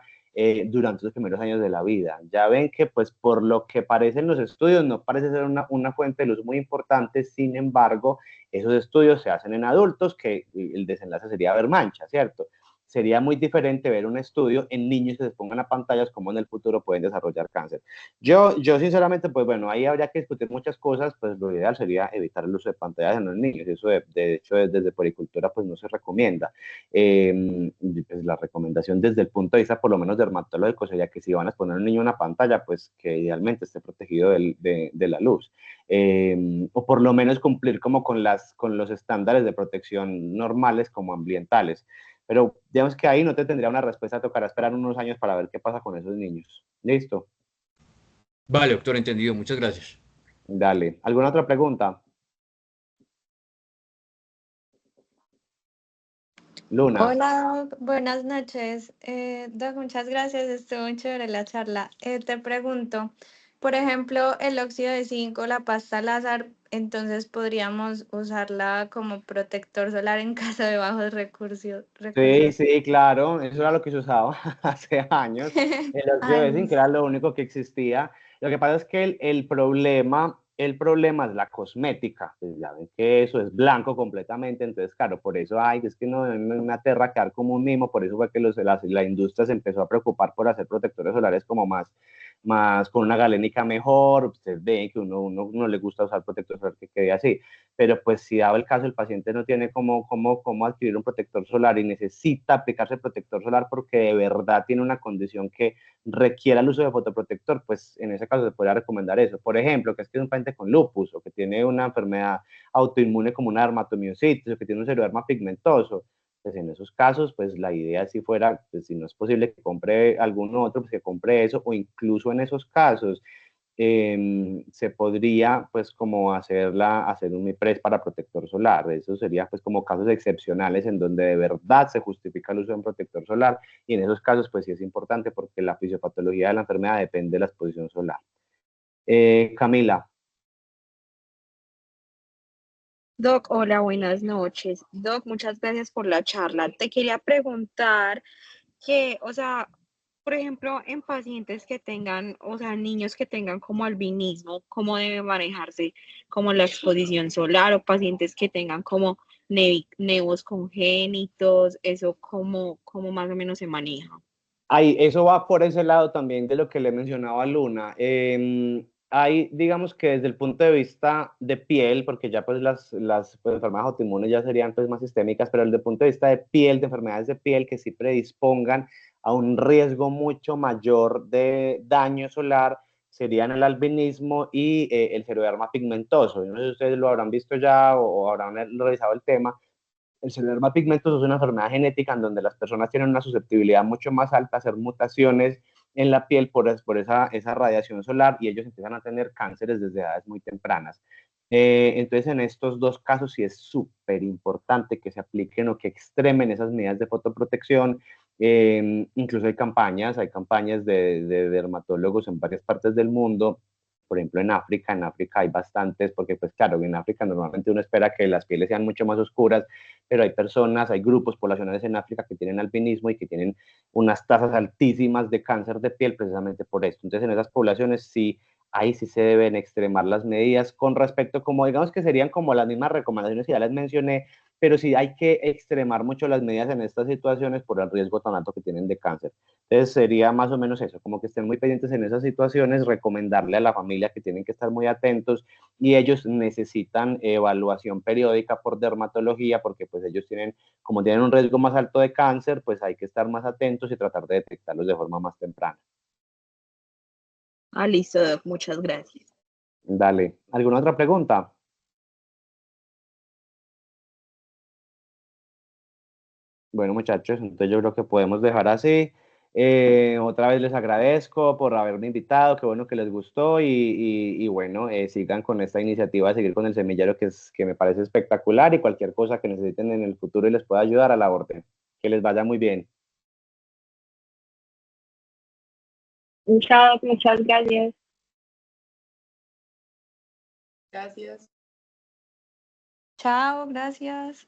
durante los primeros años de la vida. Ya ven que, pues, por lo que parecen los estudios, no parece ser una fuente de luz muy importante, sin embargo, esos estudios se hacen en adultos, que el desenlace sería ver manchas, ¿cierto? sería muy diferente ver un estudio en niños que se expongan a pantallas como en el futuro pueden desarrollar cáncer. Yo sinceramente, pues bueno, ahí habría que discutir muchas cosas, pues lo ideal sería evitar el uso de pantallas en los niños, eso de hecho desde Puericultura pues no se recomienda. Pues la recomendación desde el punto de vista por lo menos dermatológico sería que si van a exponer a un niño una pantalla, pues que idealmente esté protegido de la luz. O por lo menos cumplir como con los estándares de protección normales como ambientales. Pero digamos que ahí no te tendría una respuesta, tocará esperar unos años para ver qué pasa con esos niños. ¿Listo? Vale, doctor, entendido. Muchas gracias. Dale. ¿Alguna otra pregunta? Luna. Hola, Doc, buenas noches. Doc, muchas gracias, estuvo muy chévere la charla. Te pregunto, por ejemplo, el óxido de zinc o la pasta láser, entonces podríamos usarla como protector solar en caso de bajos Sí, recursos. sí, claro, eso era lo que se usaba hace años. El óxido Ay, de zinc era lo único que existía. Lo que pasa es que el problema es la cosmética. Pues ya ven que eso es blanco completamente, entonces, claro, por eso, ay, es que no me aterra quedar como un mimo, por eso fue que la industria se empezó a preocupar por hacer protectores solares como más con una galénica mejor. Ustedes ven que uno no le gusta usar protector solar que quede así, pero pues si dado el caso el paciente no tiene cómo adquirir un protector solar y necesita aplicarse el protector solar porque de verdad tiene una condición que requiera el uso de fotoprotector, pues en ese caso se podría recomendar eso. Por ejemplo, que es un paciente con lupus o que tiene una enfermedad autoinmune como una dermatomiositis o que tiene un xeroderma pigmentoso, pues en esos casos, pues la idea si fuera, pues si no es posible que compre algún otro, pues que compre eso, o incluso en esos casos, se podría pues como hacer un MIPRES para protector solar. Eso sería pues como casos excepcionales en donde de verdad se justifica el uso de un protector solar, y en esos casos pues sí es importante porque la fisiopatología de la enfermedad depende de la exposición solar. Camila. Doc, hola, buenas noches. Doc, muchas gracias por la charla. Te quería preguntar que, o sea, por ejemplo, en pacientes que tengan, o sea, niños que tengan como albinismo, ¿cómo debe manejarse como la exposición solar o pacientes que tengan como nevos congénitos, eso cómo más o menos se maneja? Ahí, eso va por ese lado también de lo que le mencionaba a Luna. Hay, digamos que desde el punto de vista de piel, porque ya pues las pues, enfermedades autoinmunes ya serían pues más sistémicas, pero desde el punto de vista de piel, de enfermedades de piel que sí predispongan a un riesgo mucho mayor de daño solar, serían el albinismo y el xeroderma pigmentoso. No sé si ustedes lo habrán visto ya o habrán revisado el tema. El xeroderma pigmentoso es una enfermedad genética en donde las personas tienen una susceptibilidad mucho más alta a hacer mutaciones en la piel por esa radiación solar, y ellos empiezan a tener cánceres desde edades muy tempranas. Entonces, en estos dos casos sí es súper importante que se apliquen o que extremen esas medidas de fotoprotección. Incluso hay campañas de dermatólogos en varias partes del mundo. Por ejemplo, en África hay bastantes, porque pues claro, en África normalmente uno espera que las pieles sean mucho más oscuras, pero hay personas, hay grupos poblacionales en África que tienen albinismo y que tienen unas tasas altísimas de cáncer de piel precisamente por esto. Entonces, en esas poblaciones sí, ahí sí se deben extremar las medidas con respecto, como digamos que serían como las mismas recomendaciones que ya les mencioné, pero sí hay que extremar mucho las medidas en estas situaciones por el riesgo tan alto que tienen de cáncer. Entonces sería más o menos eso, como que estén muy pendientes en esas situaciones, recomendarle a la familia que tienen que estar muy atentos, y ellos necesitan evaluación periódica por dermatología porque pues ellos como tienen un riesgo más alto de cáncer, pues hay que estar más atentos y tratar de detectarlos de forma más temprana. Ah, listo, Doc, muchas gracias. Dale, ¿alguna otra pregunta? Bueno, muchachos, entonces yo creo que podemos dejar así. Otra vez les agradezco por haberme invitado, qué bueno que les gustó, y bueno, sigan con esta iniciativa de seguir con el semillero que me parece espectacular, y cualquier cosa que necesiten en el futuro y les pueda ayudar a la orden. Que les vaya muy bien. Chao, Doc, muchas gracias. Gracias. Chao, gracias.